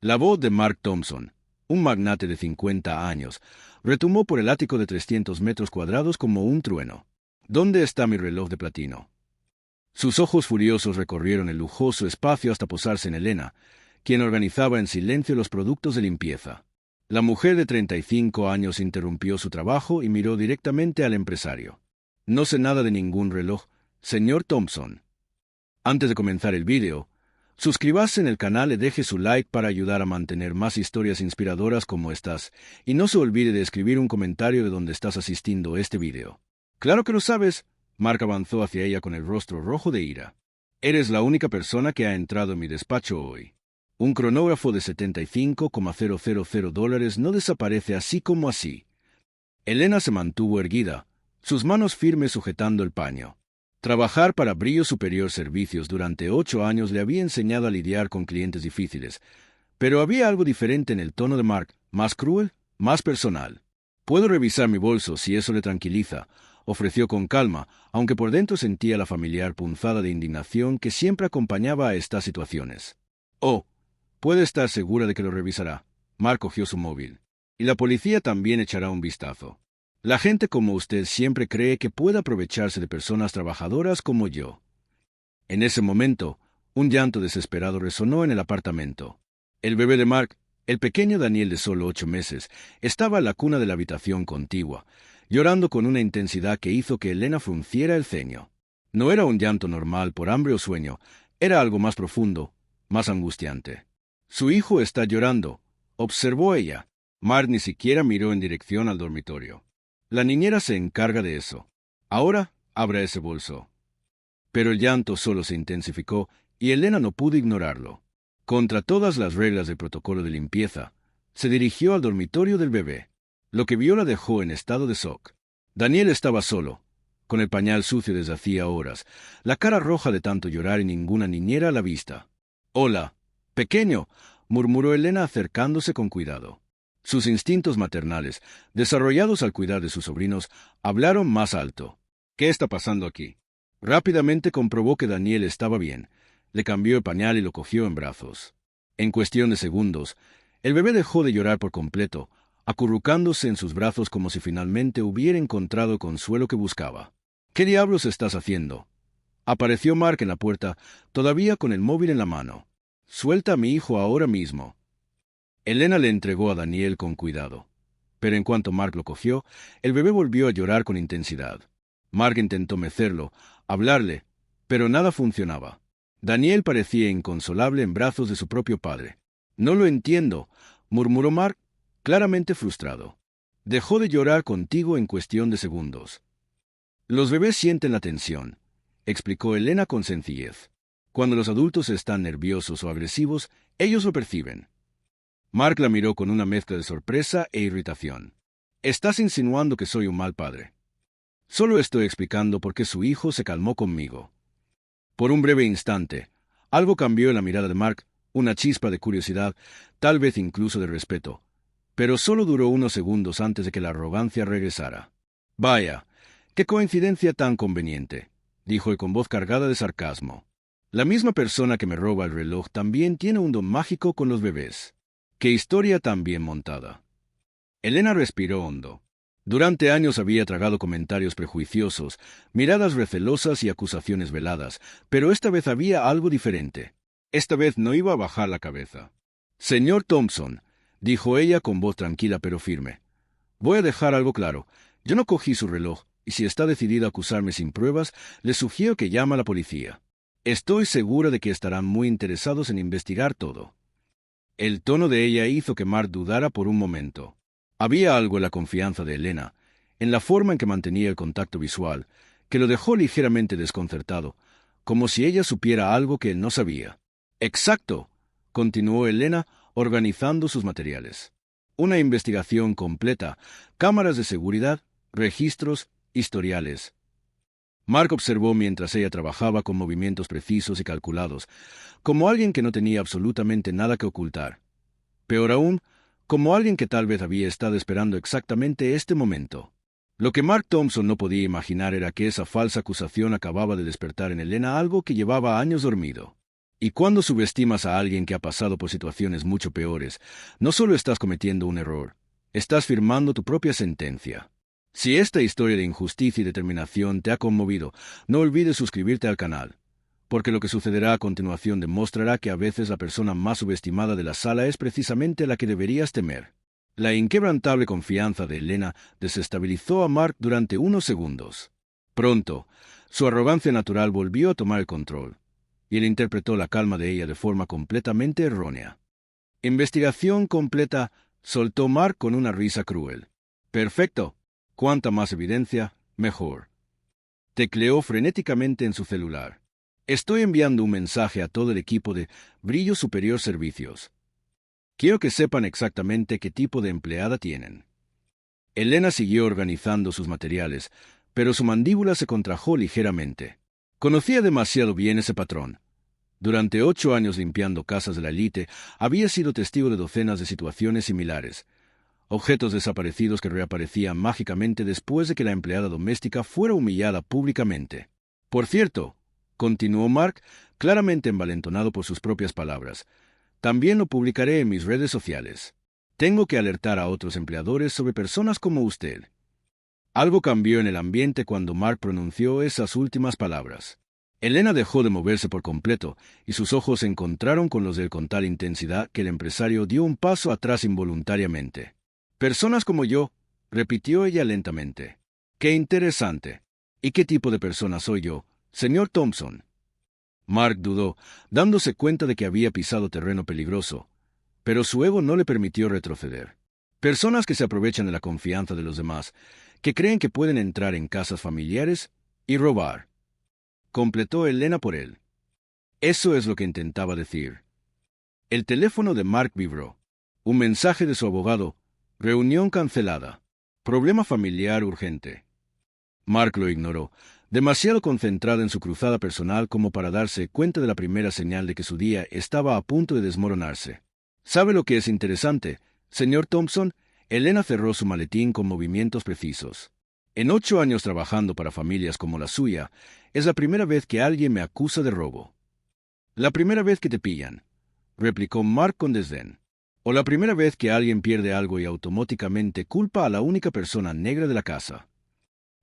La voz de Mark Thompson, un magnate de 50 años, retumbó por el ático de 300 metros cuadrados como un trueno. ¿Dónde está mi reloj de platino? Sus ojos furiosos recorrieron el lujoso espacio hasta posarse en Elena, quien organizaba en silencio los productos de limpieza. La mujer de 35 años interrumpió su trabajo y miró directamente al empresario. No sé nada de ningún reloj, señor Thompson. Antes de comenzar el vídeo, suscríbase en el canal y deje su like para ayudar a mantener más historias inspiradoras como estas, y no se olvide de escribir un comentario de dónde estás asistiendo a este vídeo. ¡Claro que lo sabes! Mark avanzó hacia ella con el rostro rojo de ira. Eres la única persona que ha entrado en mi despacho hoy. Un cronógrafo de $75,000 no desaparece así como así. Elena se mantuvo erguida, sus manos firmes sujetando el paño. Trabajar para Brillo Superior Servicios durante 8 años le había enseñado a lidiar con clientes difíciles, pero había algo diferente en el tono de Mark, más cruel, más personal. «Puedo revisar mi bolso si eso le tranquiliza», ofreció con calma, aunque por dentro sentía la familiar punzada de indignación que siempre acompañaba a estas situaciones. «Oh, puede estar segura de que lo revisará». Mark cogió su móvil. «Y la policía también echará un vistazo. La gente como usted siempre cree que puede aprovecharse de personas trabajadoras como yo». En ese momento, un llanto desesperado resonó en el apartamento. El bebé de Mark, el pequeño Daniel de solo 8 meses, estaba en la cuna de la habitación contigua, llorando con una intensidad que hizo que Elena frunciera el ceño. No era un llanto normal por hambre o sueño, era algo más profundo, más angustiante. «Su hijo está llorando», observó ella. Mark ni siquiera miró en dirección al dormitorio. «La niñera se encarga de eso. Ahora, abra ese bolso». Pero el llanto solo se intensificó y Elena no pudo ignorarlo. Contra todas las reglas del protocolo de limpieza, se dirigió al dormitorio del bebé. Lo que vio la dejó en estado de shock. Daniel estaba solo, con el pañal sucio desde hacía horas, la cara roja de tanto llorar y ninguna niñera a la vista. «Hola, pequeño», murmuró Elena acercándose con cuidado. Sus instintos maternales, desarrollados al cuidar de sus sobrinos, hablaron más alto. «¿Qué está pasando aquí?» Rápidamente comprobó que Daniel estaba bien. Le cambió el pañal y lo cogió en brazos. En cuestión de segundos, el bebé dejó de llorar por completo, acurrucándose en sus brazos como si finalmente hubiera encontrado el consuelo que buscaba. «¿Qué diablos estás haciendo?» Apareció Mark en la puerta, todavía con el móvil en la mano. «Suelta a mi hijo ahora mismo». Elena le entregó a Daniel con cuidado. Pero en cuanto Mark lo cogió, el bebé volvió a llorar con intensidad. Mark intentó mecerlo, hablarle, pero nada funcionaba. Daniel parecía inconsolable en brazos de su propio padre. «No lo entiendo», murmuró Mark, claramente frustrado. «Dejó de llorar contigo en cuestión de segundos». «Los bebés sienten la tensión», explicó Elena con sencillez. «Cuando los adultos están nerviosos o agresivos, ellos lo perciben». Mark la miró con una mezcla de sorpresa e irritación. «¿Estás insinuando que soy un mal padre?» «Solo estoy explicando por qué su hijo se calmó conmigo». Por un breve instante, algo cambió en la mirada de Mark, una chispa de curiosidad, tal vez incluso de respeto, pero solo duró unos segundos antes de que la arrogancia regresara. «Vaya, qué coincidencia tan conveniente», dijo él con voz cargada de sarcasmo. «La misma persona que me roba el reloj también tiene un don mágico con los bebés. ¡Qué historia tan bien montada!». Elena respiró hondo. Durante años había tragado comentarios prejuiciosos, miradas recelosas y acusaciones veladas, pero esta vez había algo diferente. Esta vez no iba a bajar la cabeza. «Señor Thompson», dijo ella con voz tranquila pero firme, «voy a dejar algo claro. Yo no cogí su reloj, y si está decidido a acusarme sin pruebas, le sugiero que llame a la policía. Estoy segura de que estarán muy interesados en investigar todo». El tono de ella hizo que Mark dudara por un momento. Había algo en la confianza de Elena, en la forma en que mantenía el contacto visual, que lo dejó ligeramente desconcertado, como si ella supiera algo que él no sabía. «Exacto», continuó Elena, organizando sus materiales. «Una investigación completa, cámaras de seguridad, registros, historiales». Mark observó mientras ella trabajaba con movimientos precisos y calculados, como alguien que no tenía absolutamente nada que ocultar. Peor aún, como alguien que tal vez había estado esperando exactamente este momento. Lo que Mark Thompson no podía imaginar era que esa falsa acusación acababa de despertar en Elena algo que llevaba años dormido. Y cuando subestimas a alguien que ha pasado por situaciones mucho peores, no solo estás cometiendo un error, estás firmando tu propia sentencia. Si esta historia de injusticia y determinación te ha conmovido, no olvides suscribirte al canal, porque lo que sucederá a continuación demostrará que a veces la persona más subestimada de la sala es precisamente la que deberías temer. La inquebrantable confianza de Elena desestabilizó a Mark durante unos segundos. Pronto, su arrogancia natural volvió a tomar el control, y él interpretó la calma de ella de forma completamente errónea. Investigación completa, soltó Mark con una risa cruel. Perfecto. Cuanta más evidencia, mejor. Tecleó frenéticamente en su celular. Estoy enviando un mensaje a todo el equipo de Brillo Superior Servicios. Quiero que sepan exactamente qué tipo de empleada tienen. Elena siguió organizando sus materiales, pero su mandíbula se contrajo ligeramente. Conocía demasiado bien ese patrón. Durante 8 años limpiando casas de la élite, había sido testigo de docenas de situaciones similares. Objetos desaparecidos que reaparecían mágicamente después de que la empleada doméstica fuera humillada públicamente. Por cierto, continuó Mark, claramente envalentonado por sus propias palabras, también lo publicaré en mis redes sociales. Tengo que alertar a otros empleadores sobre personas como usted. Algo cambió en el ambiente cuando Mark pronunció esas últimas palabras. Elena dejó de moverse por completo, y sus ojos se encontraron con los de él con tal intensidad que el empresario dio un paso atrás involuntariamente. Personas como yo, repitió ella lentamente. ¡Qué interesante! ¿Y qué tipo de persona soy yo, señor Thompson? Mark dudó, dándose cuenta de que había pisado terreno peligroso, pero su ego no le permitió retroceder. Personas que se aprovechan de la confianza de los demás, que creen que pueden entrar en casas familiares y robar. Completó Elena por él. Eso es lo que intentaba decir. El teléfono de Mark vibró. Un mensaje de su abogado. Reunión cancelada. Problema familiar urgente. Mark lo ignoró, demasiado concentrado en su cruzada personal como para darse cuenta de la primera señal de que su día estaba a punto de desmoronarse. ¿Sabe lo que es interesante, señor Thompson? Elena cerró su maletín con movimientos precisos. En 8 años trabajando para familias como la suya, es la primera vez que alguien me acusa de robo. La primera vez que te pillan, replicó Mark con desdén. O la primera vez que alguien pierde algo y automáticamente culpa a la única persona negra de la casa.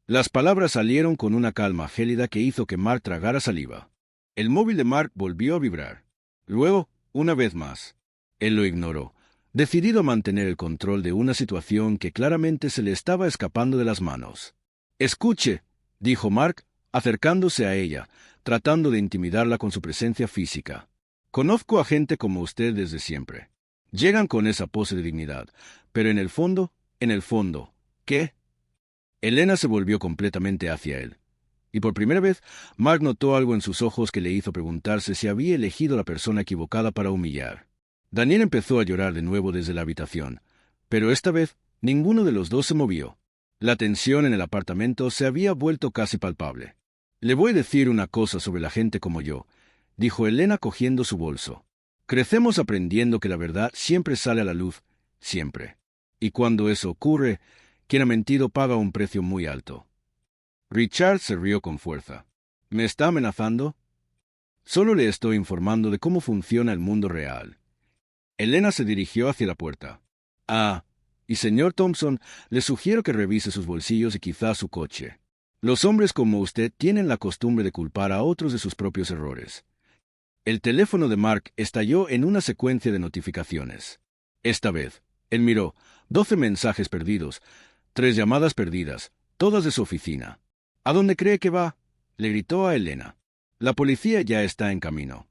Las palabras salieron con una calma gélida que hizo que Mark tragara saliva. El móvil de Mark volvió a vibrar. Luego, una vez más. Él lo ignoró, decidido a mantener el control de una situación que claramente se le estaba escapando de las manos. Escuche, dijo Mark, acercándose a ella, tratando de intimidarla con su presencia física. Conozco a gente como usted desde siempre. Llegan con esa pose de dignidad, pero en el fondo, ¿qué? Elena se volvió completamente hacia él, y por primera vez, Mark notó algo en sus ojos que le hizo preguntarse si había elegido la persona equivocada para humillar. Daniel empezó a llorar de nuevo desde la habitación, pero esta vez ninguno de los dos se movió. La tensión en el apartamento se había vuelto casi palpable. Le voy a decir una cosa sobre la gente como yo, dijo Elena cogiendo su bolso. Crecemos aprendiendo que la verdad siempre sale a la luz, siempre. Y cuando eso ocurre, quien ha mentido paga un precio muy alto. Richard se rió con fuerza. ¿Me está amenazando? Solo le estoy informando de cómo funciona el mundo real. Elena se dirigió hacia la puerta. Y señor Thompson, le sugiero que revise sus bolsillos y quizás su coche. Los hombres como usted tienen la costumbre de culpar a otros de sus propios errores. El teléfono de Mark estalló en una secuencia de notificaciones. Esta vez, él miró 12 mensajes perdidos, 3 llamadas perdidas, todas de su oficina. ¿A dónde cree que va?, le gritó a Elena. La policía ya está en camino.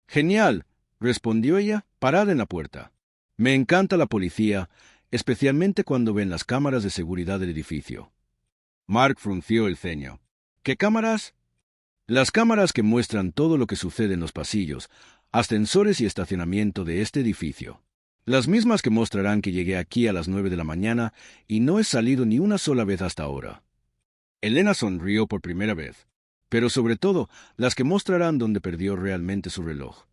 Genial, respondió ella, parada en la puerta. Me encanta la policía, especialmente cuando ven las cámaras de seguridad del edificio. Mark frunció el ceño. ¿Qué cámaras? Las cámaras que muestran todo lo que sucede en los pasillos, ascensores y estacionamiento de este edificio. Las mismas que mostrarán que llegué aquí a las 9 de la mañana y no he salido ni una sola vez hasta ahora. Elena sonrió por primera vez, pero sobre todo las que mostrarán dónde perdió realmente su reloj.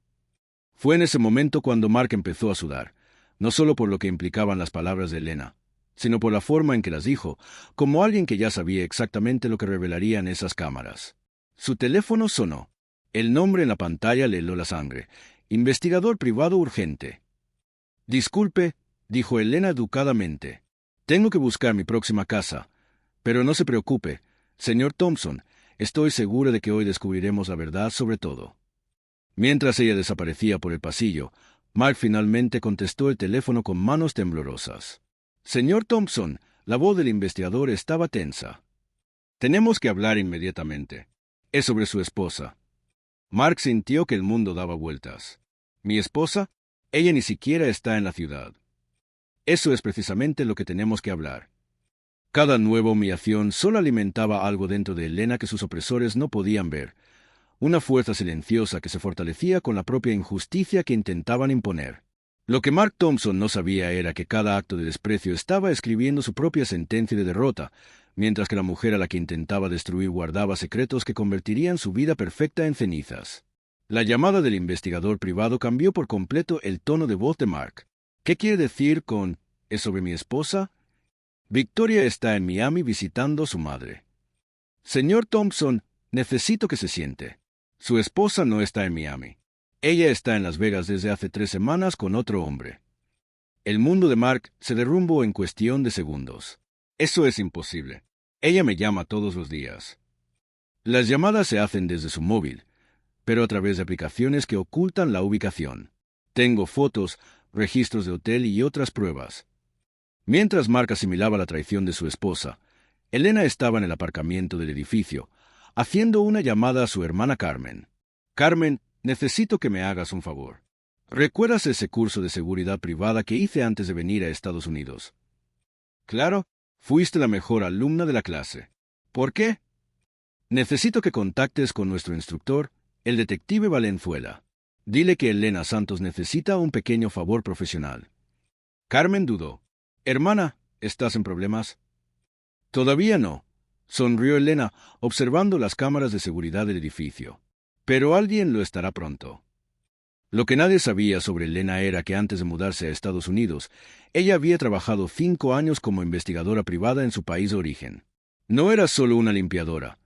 Fue en ese momento cuando Mark empezó a sudar, no solo por lo que implicaban las palabras de Elena, sino por la forma en que las dijo, como alguien que ya sabía exactamente lo que revelarían esas cámaras. Su teléfono sonó. El nombre en la pantalla le heló la sangre. Investigador privado urgente. Disculpe, dijo Elena educadamente. Tengo que buscar mi próxima casa. Pero no se preocupe, señor Thompson, estoy segura de que hoy descubriremos la verdad sobre todo. Mientras ella desaparecía por el pasillo, Mark finalmente contestó el teléfono con manos temblorosas. Señor Thompson, la voz del investigador estaba tensa. Tenemos que hablar inmediatamente. Es sobre su esposa. Mark sintió que el mundo daba vueltas. ¿Mi esposa? Ella ni siquiera está en la ciudad. Eso es precisamente lo que tenemos que hablar. Cada nueva humillación solo alimentaba algo dentro de Elena que sus opresores no podían ver, una fuerza silenciosa que se fortalecía con la propia injusticia que intentaban imponer. Lo que Mark Thompson no sabía era que cada acto de desprecio estaba escribiendo su propia sentencia de derrota, mientras que la mujer a la que intentaba destruir guardaba secretos que convertirían su vida perfecta en cenizas. La llamada del investigador privado cambió por completo el tono de voz de Mark. ¿Qué quiere decir con «es sobre mi esposa»? Victoria está en Miami visitando a su madre. Señor Thompson, necesito que se siente. Su esposa no está en Miami. Ella está en Las Vegas desde hace 3 semanas con otro hombre. El mundo de Mark se derrumbó en cuestión de segundos. Eso es imposible. Ella me llama todos los días. Las llamadas se hacen desde su móvil, pero a través de aplicaciones que ocultan la ubicación. Tengo fotos, registros de hotel y otras pruebas. Mientras Mark asimilaba la traición de su esposa, Elena estaba en el aparcamiento del edificio, haciendo una llamada a su hermana Carmen. Carmen, necesito que me hagas un favor. ¿Recuerdas ese curso de seguridad privada que hice antes de venir a Estados Unidos? Claro, fuiste la mejor alumna de la clase. ¿Por qué? Necesito que contactes con nuestro instructor, el detective Valenzuela. Dile que Elena Santos necesita un pequeño favor profesional. Carmen dudó. Hermana, ¿estás en problemas? Todavía no, sonrió Elena, observando las cámaras de seguridad del edificio. Pero alguien lo estará pronto. Lo que nadie sabía sobre Elena era que antes de mudarse a Estados Unidos, ella había trabajado 5 años como investigadora privada en su país de origen. No era solo una limpiadora.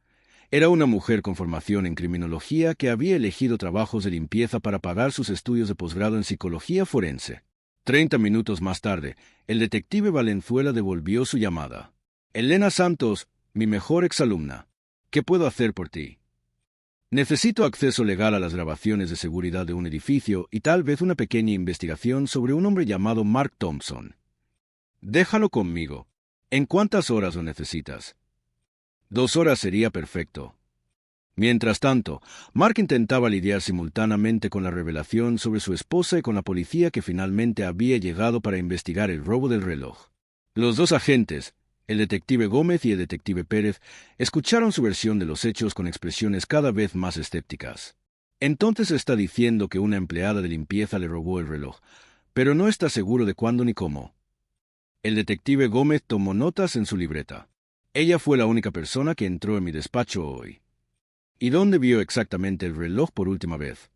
Era una mujer con formación en criminología que había elegido trabajos de limpieza para pagar sus estudios de posgrado en psicología forense. 30 minutos más tarde, el detective Valenzuela devolvió su llamada. Elena Santos, mi mejor exalumna. ¿Qué puedo hacer por ti? Necesito acceso legal a las grabaciones de seguridad de un edificio y tal vez una pequeña investigación sobre un hombre llamado Mark Thompson. Déjalo conmigo. ¿En cuántas horas lo necesitas? 2 horas sería perfecto. Mientras tanto, Mark intentaba lidiar simultáneamente con la revelación sobre su esposa y con la policía que finalmente había llegado para investigar el robo del reloj. Los 2 agentes, el detective Gómez y el detective Pérez, escucharon su versión de los hechos con expresiones cada vez más escépticas. Entonces está diciendo que una empleada de limpieza le robó el reloj, pero no está seguro de cuándo ni cómo. El detective Gómez tomó notas en su libreta. Ella fue la única persona que entró en mi despacho hoy. ¿Y dónde vio exactamente el reloj por última vez?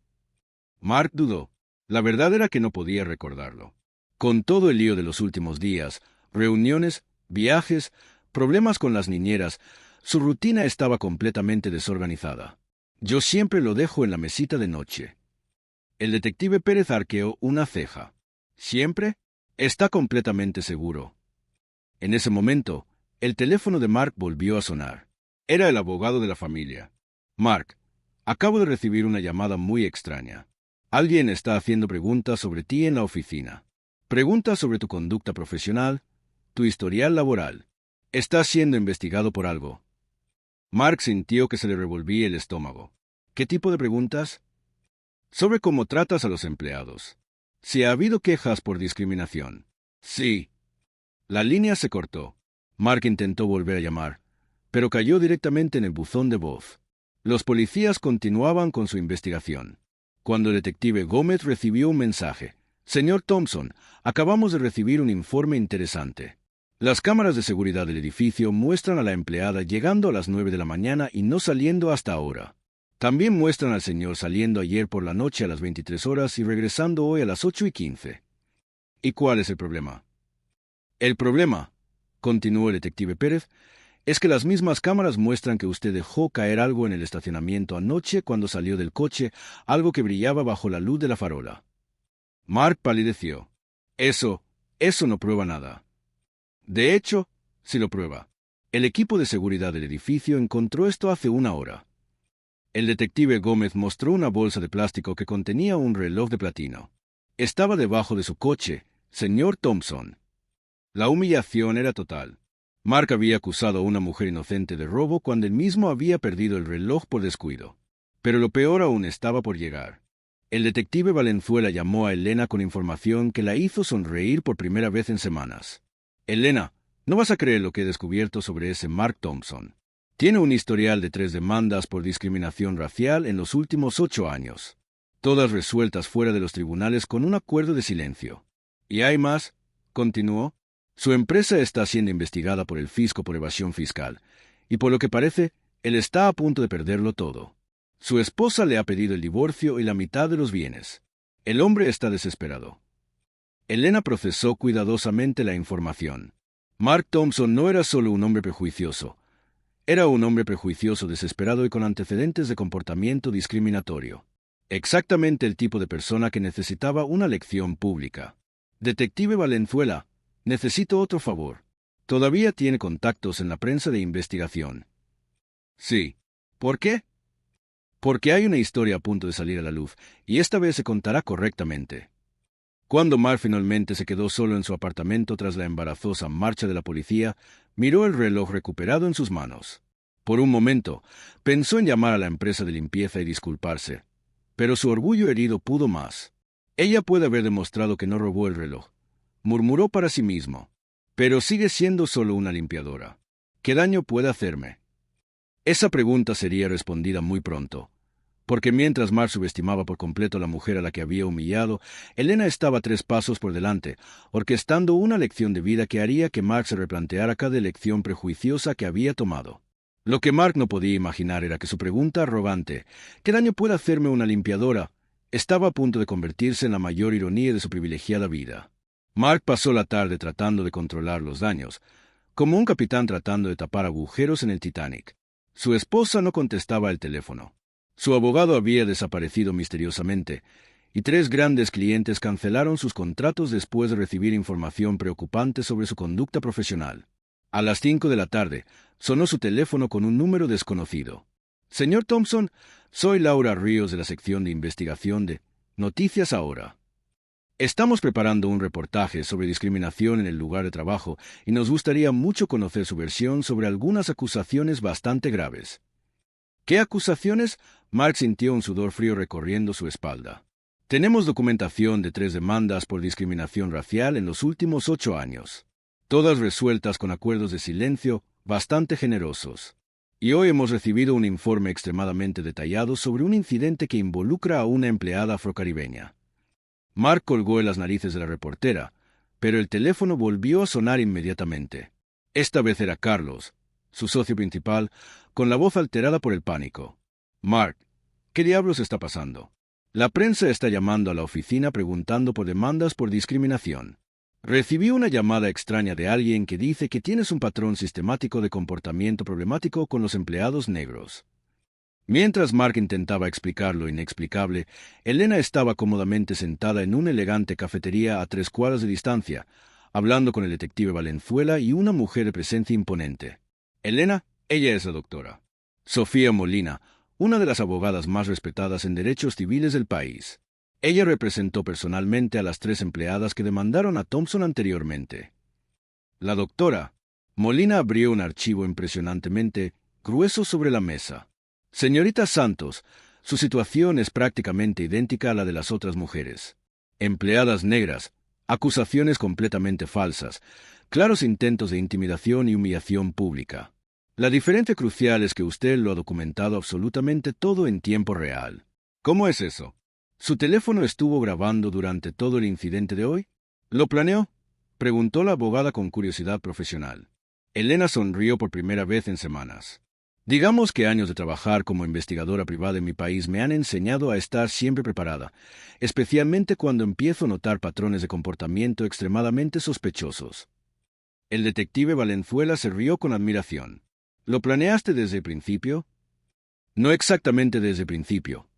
Mark dudó. La verdad era que no podía recordarlo. Con todo el lío de los últimos días, reuniones, viajes, problemas con las niñeras, su rutina estaba completamente desorganizada. Yo siempre lo dejo en la mesita de noche. El detective Pérez arqueó una ceja. ¿Siempre? Está completamente seguro. En ese momento, el teléfono de Mark volvió a sonar. Era el abogado de la familia. Mark, acabo de recibir una llamada muy extraña. Alguien está haciendo preguntas sobre ti en la oficina. Preguntas sobre tu conducta profesional, tu historial laboral. Estás siendo investigado por algo. Mark sintió que se le revolvía el estómago. ¿Qué tipo de preguntas? Sobre cómo tratas a los empleados. Si ha habido quejas por discriminación. Sí. La línea se cortó. Mark intentó volver a llamar, pero cayó directamente en el buzón de voz. Los policías continuaban con su investigación. Cuando el detective Gómez recibió un mensaje. Señor Thompson, acabamos de recibir un informe interesante. Las cámaras de seguridad del edificio muestran a la empleada llegando a las 9 de la mañana y no saliendo hasta ahora. También muestran al señor saliendo ayer por la noche a las 23 horas y regresando hoy a las 8:15. ¿Y cuál es el problema? El problema, continuó el detective Pérez, Es que las mismas cámaras muestran que usted dejó caer algo en el estacionamiento anoche cuando salió del coche, algo que brillaba bajo la luz de la farola. Mark palideció. Eso no prueba nada. De hecho, sí lo prueba. El equipo de seguridad del edificio encontró esto hace una hora. El detective Gómez mostró una bolsa de plástico que contenía un reloj de platino. Estaba debajo de su coche, señor Thompson. La humillación era total. Mark había acusado a una mujer inocente de robo cuando él mismo había perdido el reloj por descuido. Pero lo peor aún estaba por llegar. El detective Valenzuela llamó a Elena con información que la hizo sonreír por primera vez en semanas. Elena, no vas a creer lo que he descubierto sobre ese Mark Thompson. Tiene un historial de 3 demandas por discriminación racial en los últimos 8 años. Todas resueltas fuera de los tribunales con un acuerdo de silencio. ¿Y hay más?, continuó. Su empresa está siendo investigada por el fisco por evasión fiscal, y por lo que parece, él está a punto de perderlo todo. Su esposa le ha pedido el divorcio y la mitad de los bienes. El hombre está desesperado. Elena procesó cuidadosamente la información. Mark Thompson no era solo un hombre prejuicioso. Era un hombre prejuicioso, desesperado y con antecedentes de comportamiento discriminatorio. Exactamente el tipo de persona que necesitaba una lección pública. Detective Valenzuela, necesito otro favor. Todavía tiene contactos en la prensa de investigación. Sí. ¿Por qué? Porque hay una historia a punto de salir a la luz, y esta vez se contará correctamente. Cuando Mark finalmente se quedó solo en su apartamento tras la embarazosa marcha de la policía, miró el reloj recuperado en sus manos. Por un momento, pensó en llamar a la empresa de limpieza y disculparse, pero su orgullo herido pudo más. Ella puede haber demostrado que no robó el reloj, murmuró para sí mismo, pero sigue siendo solo una limpiadora. ¿Qué daño puede hacerme? Esa pregunta sería respondida muy pronto, porque mientras Mark subestimaba por completo a la mujer a la que había humillado, Elena estaba 3 pasos por delante, orquestando una lección de vida que haría que Mark se replanteara cada elección prejuiciosa que había tomado. Lo que Mark no podía imaginar era que su pregunta arrogante, ¿qué daño puede hacerme una limpiadora?, estaba a punto de convertirse en la mayor ironía de su privilegiada vida. Mark pasó la tarde tratando de controlar los daños, como un capitán tratando de tapar agujeros en el Titanic. Su esposa no contestaba el teléfono. Su abogado había desaparecido misteriosamente, y 3 grandes clientes cancelaron sus contratos después de recibir información preocupante sobre su conducta profesional. A las 5 de la tarde, sonó su teléfono con un número desconocido. Señor Thompson, soy Laura Ríos de la sección de investigación de Noticias Ahora. Estamos preparando un reportaje sobre discriminación en el lugar de trabajo y nos gustaría mucho conocer su versión sobre algunas acusaciones bastante graves. ¿Qué acusaciones? Mark sintió un sudor frío recorriendo su espalda. Tenemos documentación de 3 demandas por discriminación racial en los últimos 8 años. Todas resueltas con acuerdos de silencio bastante generosos. Y hoy hemos recibido un informe extremadamente detallado sobre un incidente que involucra a una empleada afrocaribeña. Mark colgó en las narices de la reportera, pero el teléfono volvió a sonar inmediatamente. Esta vez era Carlos, su socio principal, con la voz alterada por el pánico. Mark, ¿qué diablos está pasando? La prensa está llamando a la oficina preguntando por demandas por discriminación. Recibí una llamada extraña de alguien que dice que tienes un patrón sistemático de comportamiento problemático con los empleados negros. Mientras Mark intentaba explicar lo inexplicable, Elena estaba cómodamente sentada en una elegante cafetería a 3 cuadras de distancia, hablando con el detective Valenzuela y una mujer de presencia imponente. Elena, ella es la doctora Sofía Molina, una de las abogadas más respetadas en derechos civiles del país. Ella representó personalmente a las 3 empleadas que demandaron a Thompson anteriormente. La doctora Molina abrió un archivo impresionantemente grueso sobre la mesa. Señorita Santos, su situación es prácticamente idéntica a la de las otras mujeres. Empleadas negras, acusaciones completamente falsas, claros intentos de intimidación y humillación pública. La diferencia crucial es que usted lo ha documentado absolutamente todo en tiempo real. ¿Cómo es eso? ¿Su teléfono estuvo grabando durante todo el incidente de hoy? ¿Lo planeó?, preguntó la abogada con curiosidad profesional. Elena sonrió por primera vez en semanas. Digamos que años de trabajar como investigadora privada en mi país me han enseñado a estar siempre preparada, especialmente cuando empiezo a notar patrones de comportamiento extremadamente sospechosos. El detective Valenzuela se rió con admiración. ¿Lo planeaste desde el principio? No exactamente desde el principio,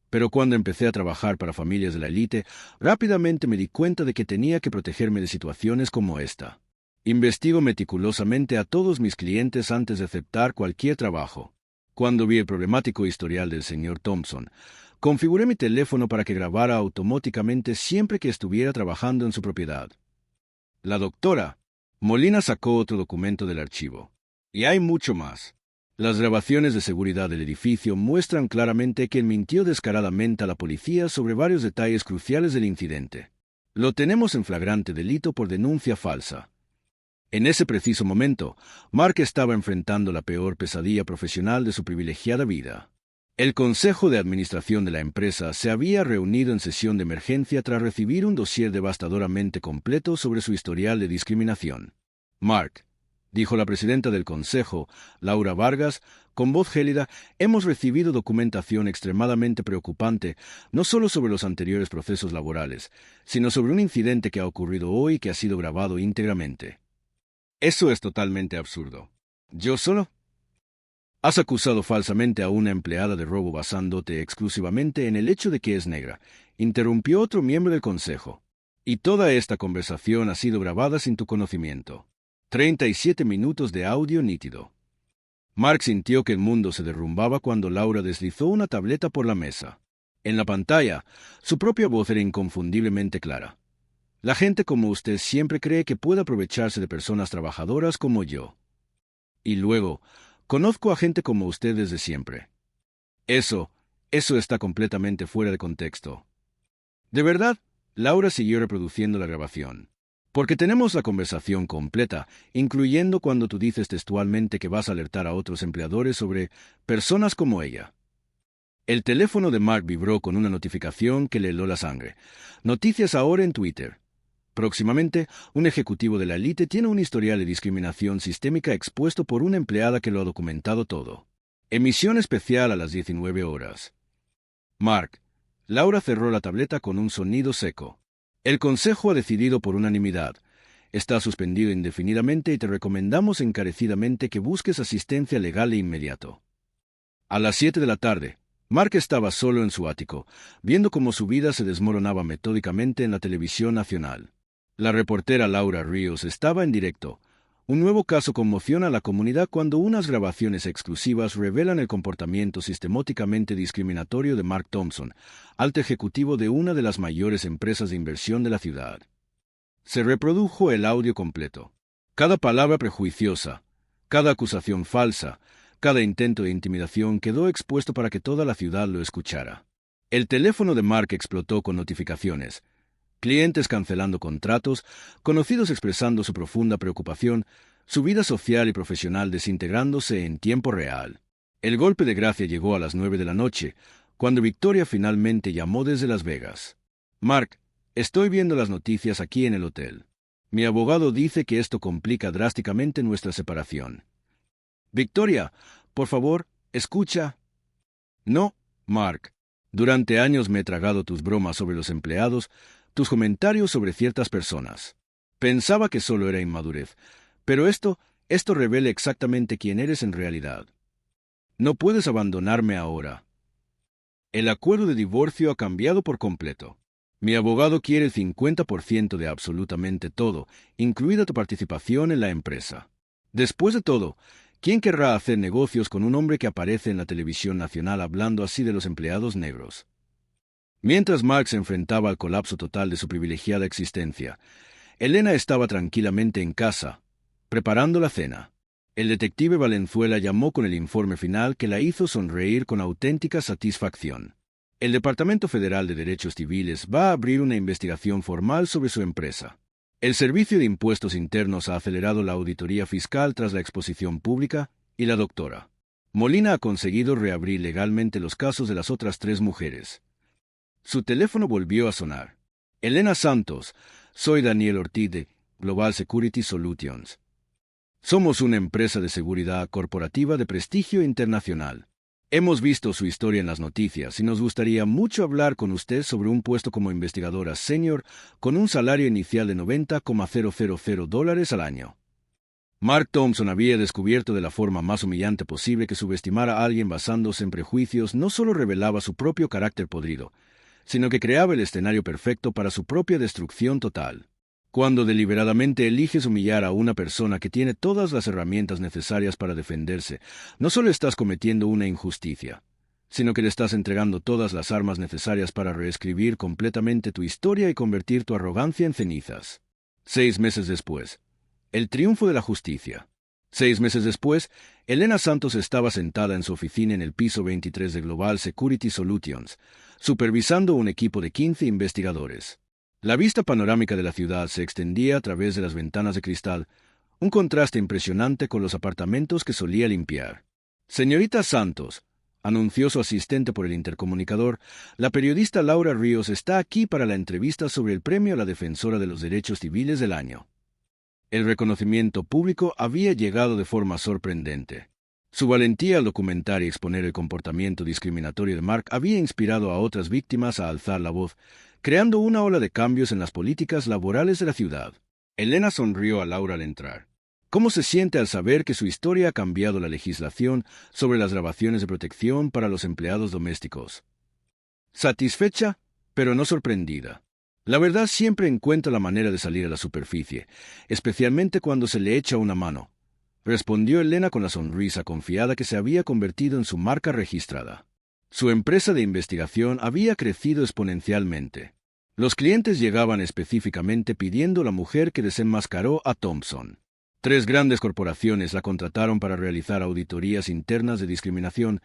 pero cuando empecé a trabajar para familias de la élite, rápidamente me di cuenta de que tenía que protegerme de situaciones como esta. Investigo meticulosamente a todos mis clientes antes de aceptar cualquier trabajo. Cuando vi el problemático historial del señor Thompson, configuré mi teléfono para que grabara automáticamente siempre que estuviera trabajando en su propiedad. La doctora Molina sacó otro documento del archivo. Y hay mucho más. Las grabaciones de seguridad del edificio muestran claramente que él mintió descaradamente a la policía sobre varios detalles cruciales del incidente. Lo tenemos en flagrante delito por denuncia falsa. En ese preciso momento, Mark estaba enfrentando la peor pesadilla profesional de su privilegiada vida. El Consejo de Administración de la empresa se había reunido en sesión de emergencia tras recibir un dossier devastadoramente completo sobre su historial de discriminación. Mark, dijo la presidenta del Consejo, Laura Vargas, con voz gélida, hemos recibido documentación extremadamente preocupante, no solo sobre los anteriores procesos laborales, sino sobre un incidente que ha ocurrido hoy y que ha sido grabado íntegramente. Eso es totalmente absurdo. ¿Yo solo? Has acusado falsamente a una empleada de robo basándote exclusivamente en el hecho de que es negra, interrumpió otro miembro del Consejo. Y toda esta conversación ha sido grabada sin tu conocimiento. 37 minutos de audio nítido. Mark sintió que el mundo se derrumbaba cuando Laura deslizó una tableta por la mesa. En la pantalla, su propia voz era inconfundiblemente clara. La gente como usted siempre cree que puede aprovecharse de personas trabajadoras como yo. Y luego, conozco a gente como usted desde siempre. Eso está completamente fuera de contexto. ¿De verdad? Laura siguió reproduciendo la grabación. Porque tenemos la conversación completa, incluyendo cuando tú dices textualmente que vas a alertar a otros empleadores sobre personas como ella. El teléfono de Mark vibró con una notificación que le heló la sangre. Noticias ahora en Twitter. Próximamente, un ejecutivo de la élite tiene un historial de discriminación sistémica expuesto por una empleada que lo ha documentado todo. Emisión especial a las 19 horas. Mark. Laura cerró la tableta con un sonido seco. El Consejo ha decidido por unanimidad. Está suspendido indefinidamente y te recomendamos encarecidamente que busques asistencia legal de inmediato. A las 7 de la tarde, Mark estaba solo en su ático, viendo cómo su vida se desmoronaba metódicamente en la televisión nacional. La reportera Laura Ríos estaba en directo. Un nuevo caso conmociona a la comunidad cuando unas grabaciones exclusivas revelan el comportamiento sistemáticamente discriminatorio de Mark Thompson, alto ejecutivo de una de las mayores empresas de inversión de la ciudad. Se reprodujo el audio completo. Cada palabra prejuiciosa, cada acusación falsa, cada intento de intimidación quedó expuesto para que toda la ciudad lo escuchara. El teléfono de Mark explotó con notificaciones. Clientes cancelando contratos, conocidos expresando su profunda preocupación, su vida social y profesional desintegrándose en tiempo real. El golpe de gracia llegó a las 9 de la noche, cuando Victoria finalmente llamó desde Las Vegas. Mark, estoy viendo las noticias aquí en el hotel. Mi abogado dice que esto complica drásticamente nuestra separación. Victoria, por favor, escucha. No, Mark. Durante años me he tragado tus bromas sobre los empleados, tus comentarios sobre ciertas personas. Pensaba que solo era inmadurez, pero esto revela exactamente quién eres en realidad. No puedes abandonarme ahora. El acuerdo de divorcio ha cambiado por completo. Mi abogado quiere el 50% de absolutamente todo, incluida tu participación en la empresa. Después de todo, ¿quién querrá hacer negocios con un hombre que aparece en la televisión nacional hablando así de los empleados negros? Mientras Mark se enfrentaba al colapso total de su privilegiada existencia, Elena estaba tranquilamente en casa, preparando la cena. El detective Valenzuela llamó con el informe final que la hizo sonreír con auténtica satisfacción. El Departamento Federal de Derechos Civiles va a abrir una investigación formal sobre su empresa. El Servicio de Impuestos Internos ha acelerado la auditoría fiscal tras la exposición pública y la doctora Molina ha conseguido reabrir legalmente los casos de las otras 3 mujeres. Su teléfono volvió a sonar. Elena Santos, soy Daniel Ortiz de Global Security Solutions. Somos una empresa de seguridad corporativa de prestigio internacional. Hemos visto su historia en las noticias y nos gustaría mucho hablar con usted sobre un puesto como investigadora senior con un salario inicial de $90,000 al año. Mark Thompson había descubierto de la forma más humillante posible que subestimar a alguien basándose en prejuicios no solo revelaba su propio carácter podrido, sino que creaba el escenario perfecto para su propia destrucción total. Cuando deliberadamente eliges humillar a una persona que tiene todas las herramientas necesarias para defenderse, no solo estás cometiendo una injusticia, sino que le estás entregando todas las armas necesarias para reescribir completamente tu historia y convertir tu arrogancia en cenizas. 6 meses después. El triunfo de la justicia. 6 meses después, Elena Santos estaba sentada en su oficina en el piso 23 de Global Security Solutions, supervisando un equipo de 15 investigadores. La vista panorámica de la ciudad se extendía a través de las ventanas de cristal, un contraste impresionante con los apartamentos que solía limpiar. Señorita Santos, anunció su asistente por el intercomunicador, la periodista Laura Ríos está aquí para la entrevista sobre el premio a la defensora de los derechos civiles del año. El reconocimiento público había llegado de forma sorprendente. Su valentía al documentar y exponer el comportamiento discriminatorio de Mark había inspirado a otras víctimas a alzar la voz, creando una ola de cambios en las políticas laborales de la ciudad. Elena sonrió a Laura al entrar. ¿Cómo se siente al saber que su historia ha cambiado la legislación sobre las grabaciones de protección para los empleados domésticos? Satisfecha, pero no sorprendida. La verdad siempre encuentra la manera de salir a la superficie, especialmente cuando se le echa una mano, respondió Elena con la sonrisa confiada que se había convertido en su marca registrada. Su empresa de investigación había crecido exponencialmente. Los clientes llegaban específicamente pidiendo la mujer que desenmascaró a Thompson. 3 grandes corporaciones la contrataron para realizar auditorías internas de discriminación,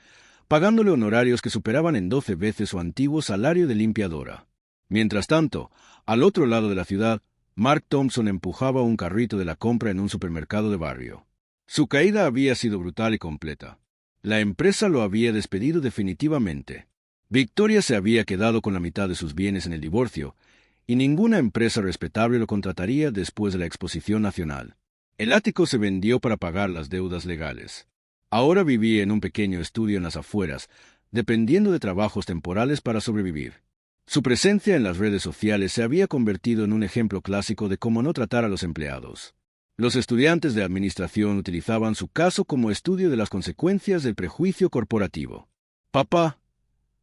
pagándole honorarios que superaban en 12 veces su antiguo salario de limpiadora. Mientras tanto, al otro lado de la ciudad, Mark Thompson empujaba un carrito de la compra en un supermercado de barrio. Su caída había sido brutal y completa. La empresa lo había despedido definitivamente. Victoria se había quedado con la mitad de sus bienes en el divorcio, y ninguna empresa respetable lo contrataría después de la exposición nacional. El ático se vendió para pagar las deudas legales. Ahora vivía en un pequeño estudio en las afueras, dependiendo de trabajos temporales para sobrevivir. Su presencia en las redes sociales se había convertido en un ejemplo clásico de cómo no tratar a los empleados. Los estudiantes de administración utilizaban su caso como estudio de las consecuencias del prejuicio corporativo. «Papá,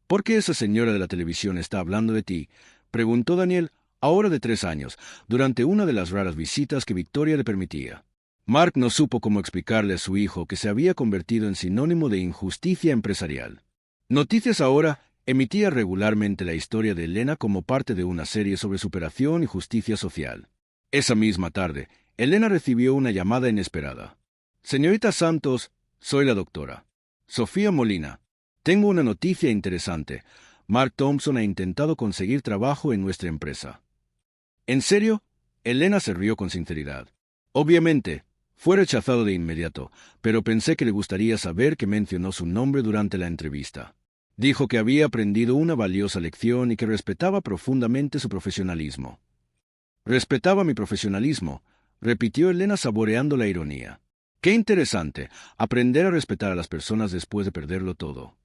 ¿por qué esa señora de la televisión está hablando de ti?», preguntó Daniel, ahora de 3 años, durante una de las raras visitas que Victoria le permitía. Mark no supo cómo explicarle a su hijo que se había convertido en sinónimo de injusticia empresarial. Noticias Ahora emitía regularmente la historia de Elena como parte de una serie sobre superación y justicia social. Esa misma tarde, Elena recibió una llamada inesperada. «Señorita Santos, soy la doctora Sofía Molina. Tengo una noticia interesante. Mark Thompson ha intentado conseguir trabajo en nuestra empresa». «¿En serio?», Elena se rió con sinceridad. «Obviamente, fue rechazado de inmediato, pero pensé que le gustaría saber que mencionó su nombre durante la entrevista. Dijo que había aprendido una valiosa lección y que respetaba profundamente su profesionalismo». «Respetaba mi profesionalismo», repitió Elena saboreando la ironía. «Qué interesante, aprender a respetar a las personas después de perderlo todo».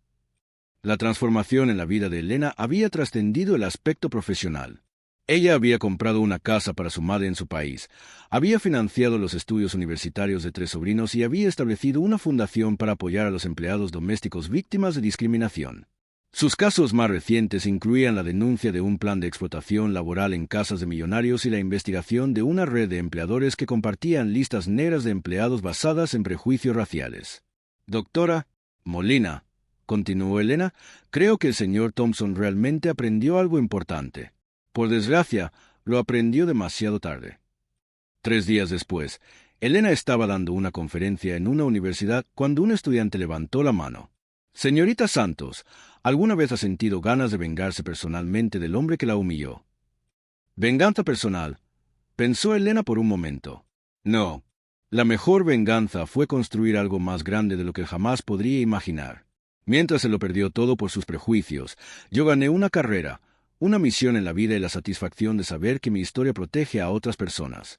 La transformación en la vida de Elena había trascendido el aspecto profesional. Ella había comprado una casa para su madre en su país, había financiado los estudios universitarios de 3 sobrinos y había establecido una fundación para apoyar a los empleados domésticos víctimas de discriminación. Sus casos más recientes incluían la denuncia de un plan de explotación laboral en casas de millonarios y la investigación de una red de empleadores que compartían listas negras de empleados basadas en prejuicios raciales. «Doctora Molina», continuó Elena, «creo que el señor Thompson realmente aprendió algo importante. Por desgracia, lo aprendió demasiado tarde». 3 días después, Elena estaba dando una conferencia en una universidad cuando un estudiante levantó la mano. «Señorita Santos, ¿alguna vez ha sentido ganas de vengarse personalmente del hombre que la humilló?» «Venganza personal», pensó Elena por un momento. «No. La mejor venganza fue construir algo más grande de lo que jamás podría imaginar. Mientras se lo perdió todo por sus prejuicios, yo gané una carrera, una misión en la vida y la satisfacción de saber que mi historia protege a otras personas».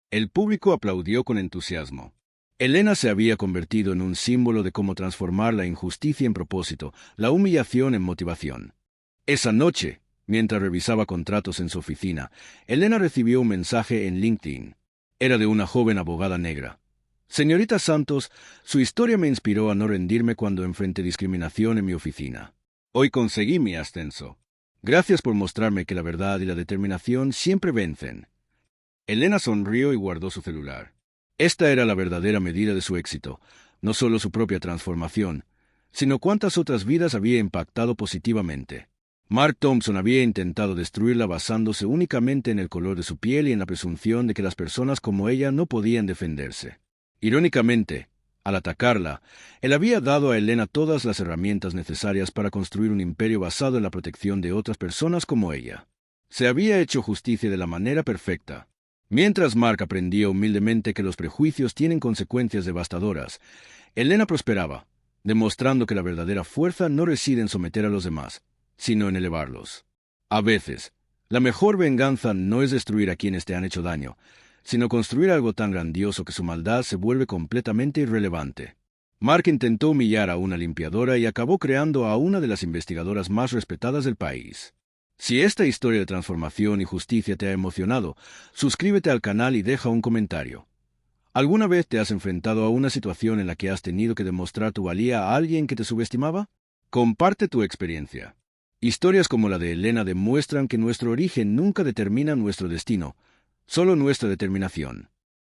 El público aplaudió con entusiasmo. Elena se había convertido en un símbolo de cómo transformar la injusticia en propósito, la humillación en motivación. Esa noche, mientras revisaba contratos en su oficina, Elena recibió un mensaje en LinkedIn. Era de una joven abogada negra. Señorita Santos, su historia me inspiró a no rendirme cuando enfrenté discriminación en mi oficina. Hoy conseguí mi ascenso. Gracias por mostrarme que la verdad y la determinación siempre vencen. Elena sonrió y guardó su celular. Esta era la verdadera medida de su éxito, no solo su propia transformación, sino cuántas otras vidas había impactado positivamente. Mark Thompson había intentado destruirla basándose únicamente en el color de su piel y en la presunción de que las personas como ella no podían defenderse. Irónicamente, al atacarla, él había dado a Elena todas las herramientas necesarias para construir un imperio basado en la protección de otras personas como ella. Se había hecho justicia de la manera perfecta. Mientras Mark aprendía humildemente que los prejuicios tienen consecuencias devastadoras, Elena prosperaba, demostrando que la verdadera fuerza no reside en someter a los demás, sino en elevarlos. A veces, la mejor venganza no es destruir a quienes te han hecho daño, sino construir algo tan grandioso que su maldad se vuelve completamente irrelevante. Mark intentó humillar a una limpiadora y acabó creando a una de las investigadoras más respetadas del país. Si esta historia de transformación y justicia te ha emocionado, suscríbete al canal y deja un comentario. ¿Alguna vez te has enfrentado a una situación en la que has tenido que demostrar tu valía a alguien que te subestimaba? Comparte tu experiencia. Historias como la de Elena demuestran que nuestro origen nunca determina nuestro destino, solo nuestra determinación.